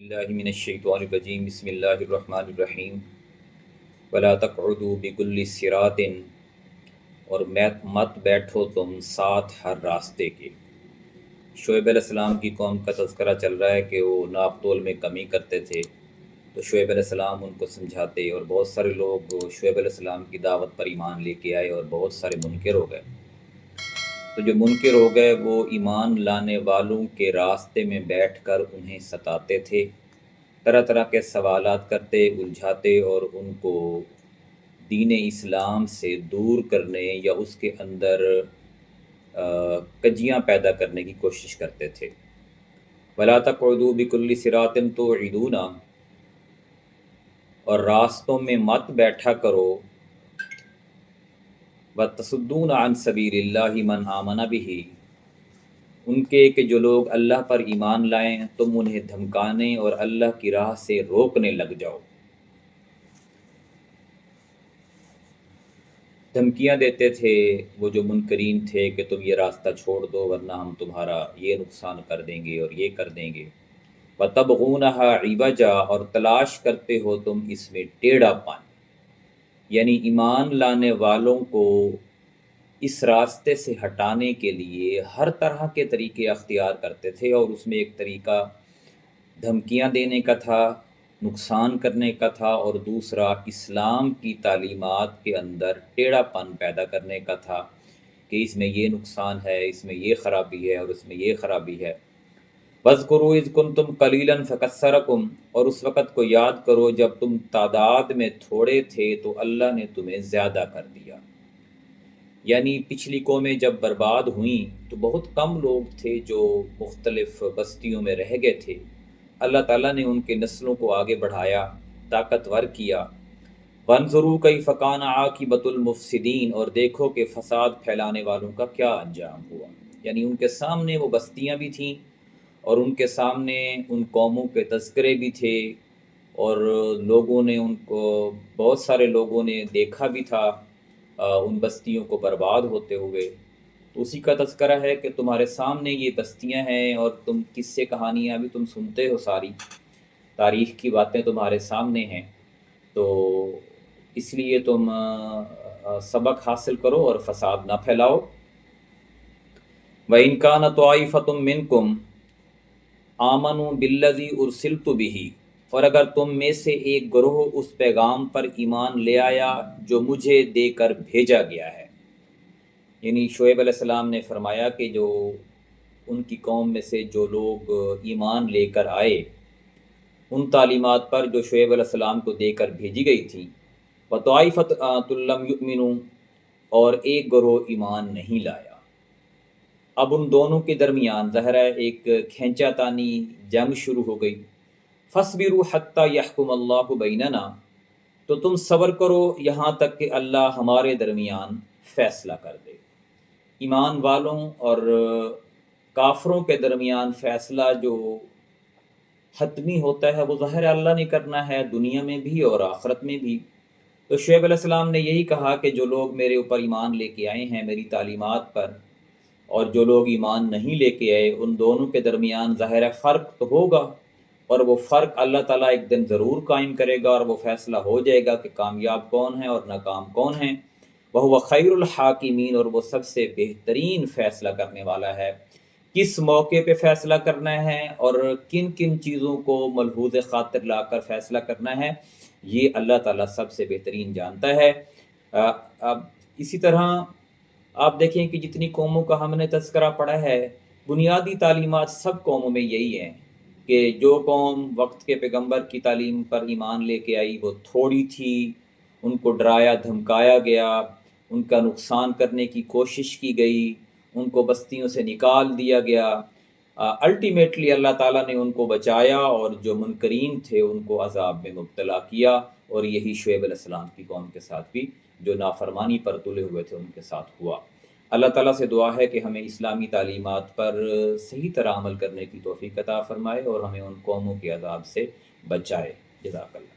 اللہ من الشیطان الرجیم بسم اللہ الرحمن الرحیم ولا تقعدوا بكل صراط اور مت بیٹھو تم ساتھ ہر راستے کے۔ شعیب علیہ السلام کی قوم کا تذکرہ چل رہا ہے کہ وہ ناپ تول میں کمی کرتے تھے، تو شعیب علیہ السلام ان کو سمجھاتے اور بہت سارے لوگ شعیب علیہ السلام کی دعوت پر ایمان لے کے آئے اور بہت سارے منکر ہو گئے۔ تو جو منکر ہو گئے وہ ایمان لانے والوں کے راستے میں بیٹھ کر انہیں ستاتے تھے، طرح طرح کے سوالات کرتے، الجھاتے اور ان کو دین اسلام سے دور کرنے یا اس کے اندر کجیاں پیدا کرنے کی کوشش کرتے تھے۔ وَلَا تَقْعُدُوا بِكُلِّ صِرَاطٍ تُوعِدُونَ، اور راستوں میں مت بیٹھا کرو، وَتَصُدُّونَ عَنْ سَبِيلِ اللَّهِ مَنْ آمَنَ بِهِ، ان کے کہ جو لوگ اللہ پر ایمان لائیں تم انہیں دھمکانے اور اللہ کی راہ سے روکنے لگ جاؤ۔ دھمکیاں دیتے تھے وہ جو منکرین تھے کہ تم یہ راستہ چھوڑ دو ورنہ ہم تمہارا یہ نقصان کر دیں گے اور یہ کر دیں گے۔ وَتَبْغُونَهَا عِوَجًا، اور تلاش کرتے ہو تم اس میں ٹیڑھا پن، یعنی ایمان لانے والوں کو اس راستے سے ہٹانے کے لیے ہر طرح کے طریقے اختیار کرتے تھے، اور اس میں ایک طریقہ دھمکیاں دینے کا تھا، نقصان کرنے کا تھا، اور دوسرا اسلام کی تعلیمات کے اندر ٹیڑھا پن پیدا کرنے کا تھا کہ اس میں یہ نقصان ہے، اس میں یہ خرابی ہے اور اس میں یہ خرابی ہے۔ وَاذْكُرُوا إِذْ كُنْتُمْ قَلِيلًا فَكَثَّرَكُمْ، اور اس وقت کو یاد کرو جب تم تعداد میں تھوڑے تھے تو اللہ نے تمہیں زیادہ کر دیا۔ یعنی پچھلی قومیں جب برباد ہوئیں تو بہت کم لوگ تھے جو مختلف بستیوں میں رہ گئے تھے، اللہ تعالیٰ نے ان کے نسلوں کو آگے بڑھایا، طاقتور کیا۔ وَانظُرُوا كَيْفَ كَانَ عَاقِبَةُ الْمُفْسِدِينَ، اور دیکھو کہ فساد پھیلانے والوں کا کیا انجام ہوا۔ یعنی ان کے سامنے وہ بستیاں بھی تھیں اور ان کے سامنے ان قوموں کے تذکرے بھی تھے، اور لوگوں نے ان کو، بہت سارے لوگوں نے دیکھا بھی تھا ان بستیوں کو برباد ہوتے ہوئے۔ تو اسی کا تذکرہ ہے کہ تمہارے سامنے یہ بستیاں ہیں اور تم قصے کہانیاں بھی تم سنتے ہو، ساری تاریخ کی باتیں تمہارے سامنے ہیں، تو اس لیے تم سبق حاصل کرو اور فساد نہ پھیلاؤ۔ وَإِنْ كَانَ طَائِفَةٌ مِّنْكُمْ آمَنُوا بِالَّذِي أُرْسِلْتُ بِهِ، اور اگر تم میں سے ایک گروہ اس پیغام پر ایمان لے آیا جو مجھے دے کر بھیجا گیا ہے۔ یعنی شعیب علیہ السلام نے فرمایا کہ جو ان کی قوم میں سے جو لوگ ایمان لے کر آئے ان تعلیمات پر جو شعیب علیہ السلام کو دے کر بھیجی گئی تھی، وَطَائِفَةٌ لَّمْ يُؤْمِنُوا، اور ایک گروہ ایمان نہیں لایا۔ اب ان دونوں کے درمیان ظاہر ہے ایک کھینچا تانی جنگ شروع ہو گئی۔ فَاصْبِرُوا حَتَّى يَحْكُمَ اللَّهُ بَيْنَنَا، تو تم صبر کرو یہاں تک کہ اللہ ہمارے درمیان فیصلہ کر دے۔ ایمان والوں اور کافروں کے درمیان فیصلہ جو حتمی ہوتا ہے وہ ظاہر اللہ نے کرنا ہے، دنیا میں بھی اور آخرت میں بھی۔ تو شعیب علیہ السلام نے یہی کہا کہ جو لوگ میرے اوپر ایمان لے کے آئے ہیں میری تعلیمات پر، اور جو لوگ ایمان نہیں لے کے آئے، ان دونوں کے درمیان ظاہر فرق تو ہوگا، اور وہ فرق اللہ تعالیٰ ایک دن ضرور قائم کرے گا اور وہ فیصلہ ہو جائے گا کہ کامیاب کون ہے اور ناکام کون ہے۔ وَهُوَ خَيْرُ الْحَاكِمِينَ، اور وہ سب سے بہترین فیصلہ کرنے والا ہے۔ کس موقع پہ فیصلہ کرنا ہے اور کن کن چیزوں کو ملحوظ خاطر لا کر فیصلہ کرنا ہے، یہ اللہ تعالیٰ سب سے بہترین جانتا ہے۔ اب اسی طرح آپ دیکھیں کہ جتنی قوموں کا ہم نے تذکرہ پڑھا ہے، بنیادی تعلیمات سب قوموں میں یہی ہیں کہ جو قوم وقت کے پیغمبر کی تعلیم پر ایمان لے کے آئی وہ تھوڑی تھی، ان کو ڈرایا دھمکایا گیا، ان کا نقصان کرنے کی کوشش کی گئی، ان کو بستیوں سے نکال دیا گیا۔ الٹیمیٹلی اللہ تعالیٰ نے ان کو بچایا، اور جو منکرین تھے ان کو عذاب میں مبتلا کیا، اور یہی شعیب علیہ السلام کی قوم کے ساتھ بھی جو نافرمانی پر تلے ہوئے تھے ان کے ساتھ ہوا۔ اللہ تعالیٰ سے دعا ہے کہ ہمیں اسلامی تعلیمات پر صحیح طرح عمل کرنے کی توفیق عطا فرمائے اور ہمیں ان قوموں کے عذاب سے بچائے۔ جزاک اللہ۔